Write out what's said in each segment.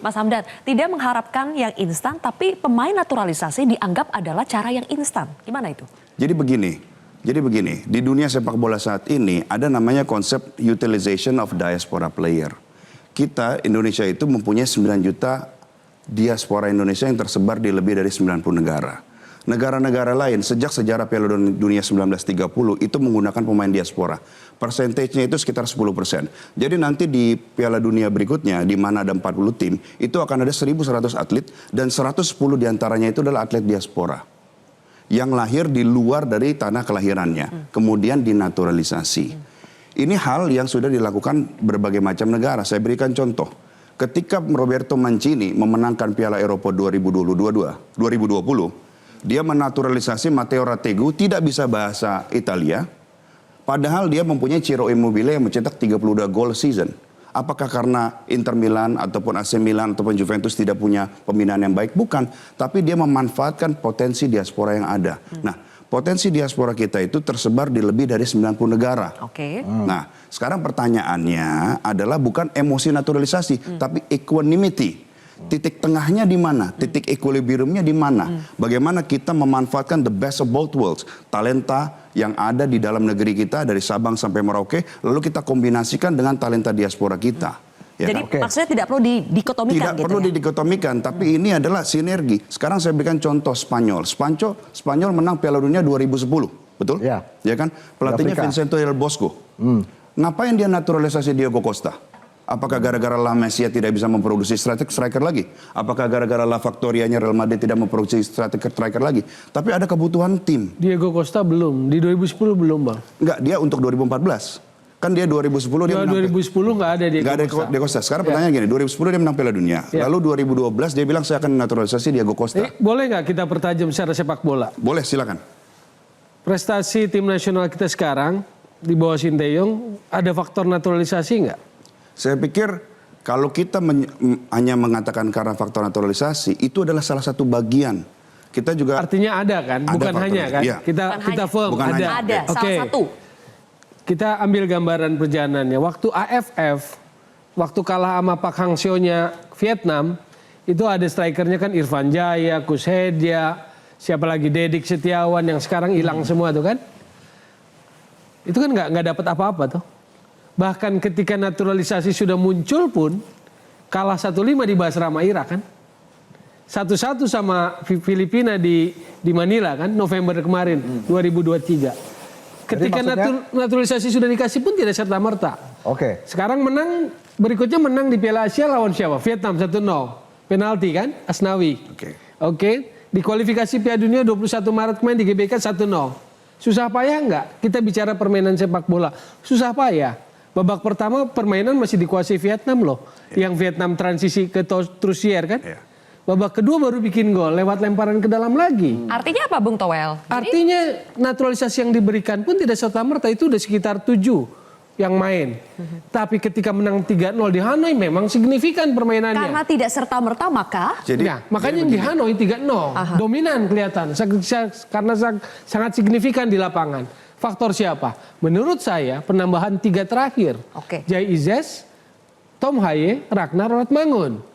Mas Hamdan, tidak mengharapkan yang instan, tapi pemain naturalisasi dianggap adalah cara yang instan. Gimana itu? Jadi begini, di dunia sepak bola saat ini ada namanya konsep utilization of diaspora player. Kita, Indonesia itu mempunyai 9 juta diaspora Indonesia yang tersebar di lebih dari 90 negara. Negara-negara lain sejak sejarah Piala Dunia 1930 itu menggunakan pemain diaspora. Persentasenya itu sekitar 10%. Jadi nanti di Piala Dunia berikutnya di mana ada 40 tim, itu akan ada 1.100 atlet dan 110 diantaranya itu adalah atlet diaspora. Yang lahir di luar dari tanah kelahirannya, kemudian dinaturalisasi. Ini hal yang sudah dilakukan berbagai macam negara. Saya berikan contoh. Ketika Roberto Mancini memenangkan Piala Eropa 2020, dia menaturalisasi Matteo Retegui, tidak bisa bahasa Italia, padahal dia mempunyai Ciro Immobile yang mencetak 32 gol season. Apakah karena Inter Milan ataupun AC Milan ataupun Juventus tidak punya pembinaan yang baik? Bukan, tapi dia memanfaatkan potensi diaspora yang ada. Nah, potensi diaspora kita itu tersebar di lebih dari 90 negara. Nah, sekarang pertanyaannya adalah bukan emosi naturalisasi, tapi equanimity. Titik tengahnya di mana? Titik equilibriumnya di mana? Bagaimana kita memanfaatkan the best of both worlds? Talenta yang ada di dalam negeri kita dari Sabang sampai Merauke, lalu kita kombinasikan dengan talenta diaspora kita. Ya jadi kan? maksudnya tidak perlu didikotomikan tidak gitu perlu ya? didikotomikan, tapi ini adalah sinergi. Sekarang saya berikan contoh Spanyol. Spanyol menang Piala Dunia 2010, betul? Ya kan? Pelatihnya Vicente del Bosque. Ngapain dia naturalisasi Diego Costa? Apakah gara-gara La Masia tidak bisa memproduksi striker lagi? Apakah gara-gara La Factorianya Real Madrid tidak memproduksi striker lagi? Tapi ada kebutuhan tim. Diego Costa belum, di 2010 belum Bang? Enggak, dia untuk 2014. Kan dia 2010 dia menang. 2010 nggak ada Diego Costa. Nggak ada Diego Costa. Sekarang pertanyaan gini, 2010 dia menang Piala Dunia. Lalu 2012 dia bilang saya akan naturalisasi Diego Costa. Boleh nggak kita pertajam secara sepak bola? Boleh, silakan. Prestasi tim nasional kita sekarang di bawah Sinteyong ada faktor naturalisasi nggak? Saya pikir kalau kita hanya mengatakan karena faktor naturalisasi, itu adalah salah satu bagian. Kita juga artinya ada kan, bukan hanya kan? Iya. Kita firm bukan ada. Ada, salah satu. Kita ambil gambaran perjalanannya. Waktu AFF, waktu kalah sama Pak Hang Seo-nya Vietnam, itu ada strikernya kan Irfan Jaya, Kus Hedia, siapa lagi Dedik Setiawan yang sekarang hilang semua tuh kan? Itu kan nggak dapat apa-apa tuh. Bahkan ketika naturalisasi sudah muncul pun kalah 1-5 di Basrama Irak kan. 1-1 sama Filipina di Manila kan November kemarin 2023. Ketika naturalisasi sudah dikasih pun tidak serta-merta. Sekarang menang, berikutnya menang di Piala Asia lawan siapa? Vietnam 1-0. Penalti kan Asnawi. Di kualifikasi Piala Dunia 21 Maret kemarin di GBK 1-0. Susah payah enggak? Kita bicara permainan sepak bola. Susah payah. Babak pertama permainan masih dikuasai Vietnam loh. Yang Vietnam transisi ke Trusier kan. Babak kedua baru bikin gol lewat lemparan ke dalam lagi. Artinya apa Bung Toel? Artinya naturalisasi yang diberikan pun tidak serta-merta, itu udah sekitar 7 yang main. Tapi ketika menang 3-0 di Hanoi memang signifikan permainannya. Karena tidak serta-merta maka? Makanya yang di Hanoi 3-0 dominan kelihatan. Karena sangat signifikan di lapangan. Faktor siapa? Menurut saya penambahan 3 terakhir. Jai Izes, Tom Haye, Ragnar Ratmangun.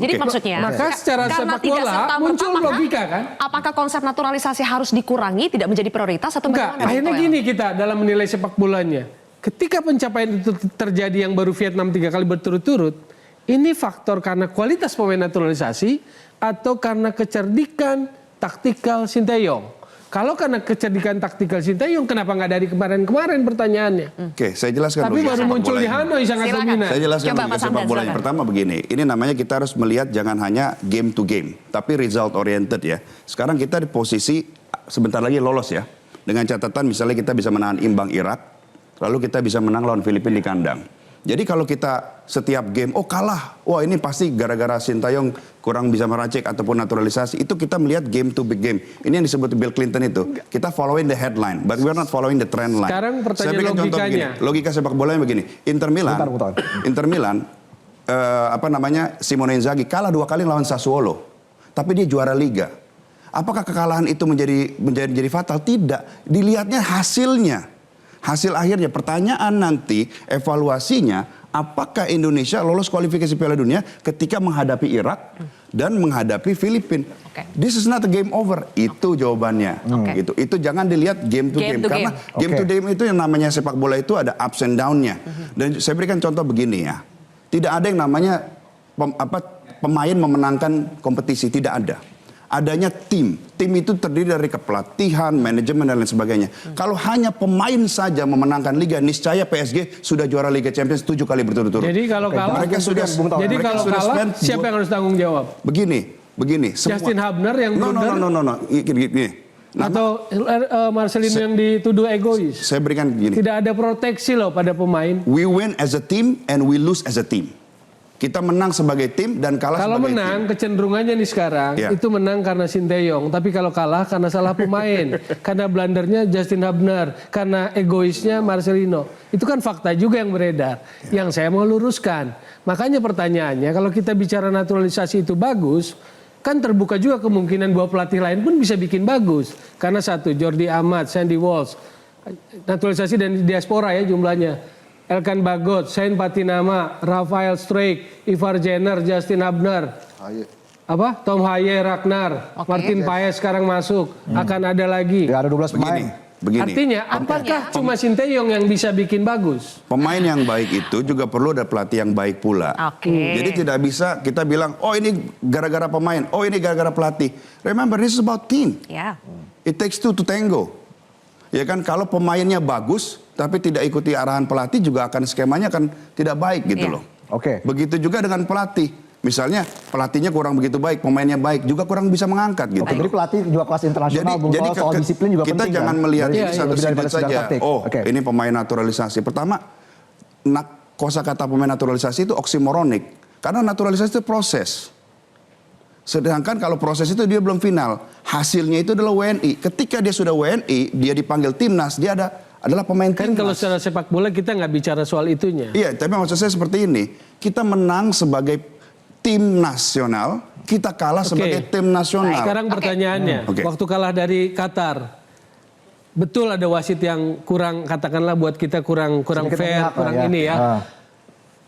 Jadi maksudnya, maka secara sepak bola muncul logika kan? Apakah konsep naturalisasi harus dikurangi, tidak menjadi prioritas atau bagaimana? Akhirnya gini kita dalam menilai sepak bolanya. Ketika pencapaian itu terjadi yang baru Vietnam 3 kali berturut-turut, ini faktor karena kualitas pemain naturalisasi atau karena kecerdikan taktikal Sinteyong? Kalau karena kecerdikan taktikal Sinteyong, kenapa nggak dari kemarin-kemarin pertanyaannya? Saya jelaskan. Tapi baru muncul di Hanoi sangat dominan. Saya jelaskan logika sepak bola. Yang pertama begini, ini namanya kita harus melihat jangan hanya game to game, tapi result oriented ya. Sekarang kita di posisi sebentar lagi lolos ya. Dengan catatan misalnya kita bisa menahan imbang Irak, lalu kita bisa menang lawan Filipina di kandang. Jadi kalau kita setiap game, kalah, wah ini pasti gara-gara Sintayong kurang bisa meracik ataupun naturalisasi, itu kita melihat game to big game. Ini yang disebut Bill Clinton itu. Kita following the headline, but we are not following the trend line. Sekarang pertanyaan logikanya. Logika sepak bola yang begini. Inter Milan, Simone Inzaghi kalah 2 kali lawan Sassuolo, tapi dia juara Liga. Apakah kekalahan itu menjadi fatal? Tidak. Dilihatnya hasilnya. Hasil akhirnya, pertanyaan nanti evaluasinya apakah Indonesia lolos kualifikasi Piala Dunia ketika menghadapi Irak dan menghadapi Filipina? Oke. This is not a game over. Itu jawabannya. Oke. Itu jangan dilihat game to game, karena game to game itu yang namanya sepak bola itu ada ups and down-nya. Dan saya berikan contoh begini ya. Tidak ada yang namanya pemain memenangkan kompetisi, tidak ada. Adanya tim. Tim itu terdiri dari kepelatihan, manajemen dan lain sebagainya. Kalau hanya pemain saja memenangkan liga, niscaya PSG sudah juara Liga Champions 7 kali berturut-turut. Jadi kalau kalah, mereka sudah siapa yang harus tanggung jawab? Begini. Semua. Justin Hubner yang blunder? No. Gini. Atau Marcelino yang dituduh egois? Saya berikan gini. Tidak ada proteksi loh pada pemain. We win as a team and we lose as a team. Kita menang sebagai tim dan kalah kalau sebagai menang, tim. kecenderungannya nih sekarang, itu menang karena Sinteyong. Tapi kalau kalah karena salah pemain. Karena blundernya Justin Hubner. Karena egoisnya Marcelino. Itu kan fakta juga yang beredar. Yang saya mau luruskan. Makanya pertanyaannya, kalau kita bicara naturalisasi itu bagus, kan terbuka juga kemungkinan bahwa pelatih lain pun bisa bikin bagus. Karena satu, Jordi Amat, Sandy Walsh. Naturalisasi dan diaspora ya jumlahnya. Elkan Bagot, Sain Patinama, Rafael Struijk, Ivar Jenner, Justin Hubner, Tom Haye, Ragnar, Martin Paes sekarang masuk, akan ada lagi. Ya, ada 12 pemain. Begini. Artinya, apakah cuma Sinteyong yang bisa bikin bagus? Pemain yang baik itu juga perlu ada pelatih yang baik pula. Jadi tidak bisa kita bilang, oh ini gara-gara pemain, oh ini gara-gara pelatih. Remember, this is about team. It takes two to tango. Ya kan, kalau pemainnya bagus, tapi tidak ikuti arahan pelatih juga akan skemanya akan tidak baik gitu loh. Begitu juga dengan pelatih. Misalnya pelatihnya kurang begitu baik, pemainnya baik, juga kurang bisa mengangkat gitu. Jadi pelatih juga kelas internasional, jadi soal disiplin juga kita penting. Jangan melihat ini satu sudut saja. Ini pemain naturalisasi. Pertama, kosakata pemain naturalisasi itu oksimoronik. Karena naturalisasi itu proses. Sedangkan kalau proses itu dia belum final. Hasilnya itu adalah WNI. Ketika dia sudah WNI, dia dipanggil timnas, dia adalah pemain timnas. Kan kalau secara sepak bola kita nggak bicara soal itunya. Iya, tapi maksud saya seperti ini. Kita menang sebagai tim nasional, kita kalah sebagai tim nasional. Sekarang pertanyaannya, waktu kalah dari Qatar, betul ada wasit yang kurang, katakanlah buat kita kurang fair, kurang ini ya.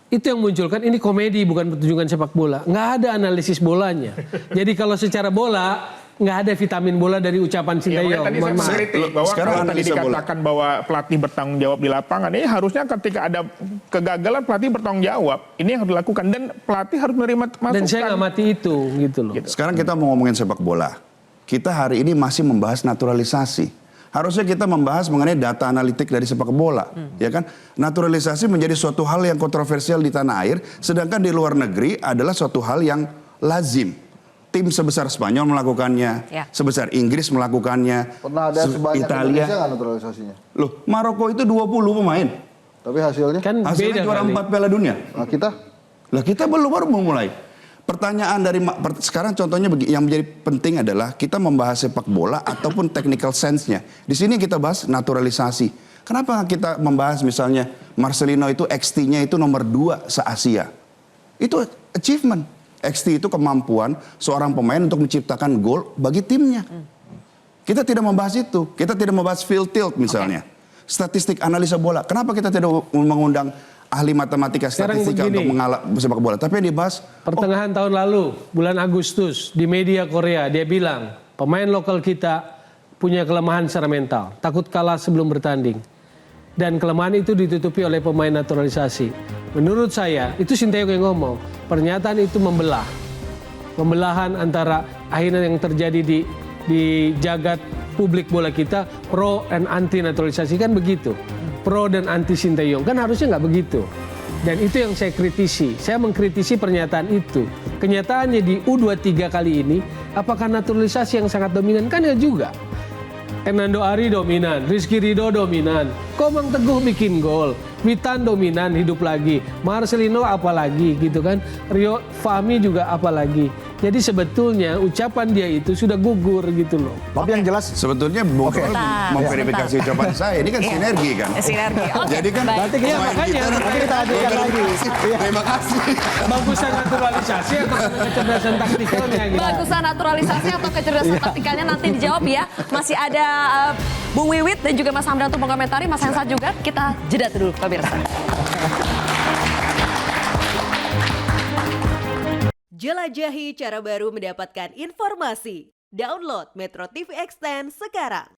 Itu yang munculkan, ini komedi bukan pertunjukan sepak bola. Nggak ada analisis bolanya. Jadi kalau secara bola, nggak ada vitamin bola dari ucapan Sinteyong. Tadi saya mengkritik bahwa kalau tadi dikatakan bahwa pelatih bertanggung jawab di lapangan, ini harusnya ketika ada kegagalan pelatih bertanggung jawab. Ini yang harus dilakukan dan pelatih harus menerima masukan. Dan saya nggak mati itu, gitu loh. Sekarang kita mau ngomongin sepak bola. Kita hari ini masih membahas naturalisasi. Harusnya kita membahas mengenai data analitik dari sepak bola, ya kan? Naturalisasi menjadi suatu hal yang kontroversial di tanah air, sedangkan di luar negeri adalah suatu hal yang lazim. Tim sebesar Spanyol melakukannya, sebesar Inggris melakukannya, pernah ada sebanyak Italia. Indonesia nggak naturalisasinya? Loh, Maroko itu 20 pemain. Tapi hasilnya? Kan Hasilnya juara 4 Piala Dunia. Nah, kita? Lah kita baru memulai. Pertanyaan dari sekarang contohnya yang menjadi penting adalah kita membahas sepak bola ataupun technical sense-nya. Di sini kita bahas naturalisasi. Kenapa kita membahas misalnya Marcelino itu XT-nya itu nomor 2 se-Asia? Itu achievement. XT itu kemampuan seorang pemain untuk menciptakan gol bagi timnya. Kita tidak membahas itu. Kita tidak membahas field tilt misalnya. Statistik analisa bola. Kenapa kita tidak mengundang ahli matematika statistika untuk mengalah sepak bola? Tapi yang dibahas pertengahan tahun lalu, bulan Agustus, di media Korea, dia bilang pemain lokal kita punya kelemahan secara mental, takut kalah sebelum bertanding. Dan kelemahan itu ditutupi oleh pemain naturalisasi. Menurut saya, itu Sinteyong yang ngomong, pernyataan itu membelah. Pembelahan antara akhirnya yang terjadi di jagat publik bola kita, pro dan anti naturalisasi, kan begitu. Pro dan anti Sinteyong, kan harusnya nggak begitu. Dan itu yang saya kritisi. Saya mengkritisi pernyataan itu. Kenyataannya di U23 kali ini, apakah naturalisasi yang sangat dominan? Kan ya juga. Hernando Ari dominan, Rizky Ridho dominan, Komang Teguh bikin gol, Witan dominan hidup lagi, Marcelino apalagi gitu kan, Rio Fahmi juga apalagi. Jadi sebetulnya ucapan dia itu sudah gugur gitu loh. Tapi yang jelas sebetulnya bukan memverifikasi ucapan saya, ini kan sinergi kan. Sinergi. Jadi kan nanti kita hadirkan lagi. Terima kasih. Bagusan naturalisasi atau kecerdasan taktikalnya gitu. Bagusan naturalisasi atau kecerdasan taktikalnya nanti dijawab ya. Masih ada Bung Wiwit dan juga Mas Hamdan untuk mengomentari, Mas Hensat juga. Kita jeda dulu pemirsa. Jelajahi cara baru mendapatkan informasi. Download Metro TV Extend sekarang.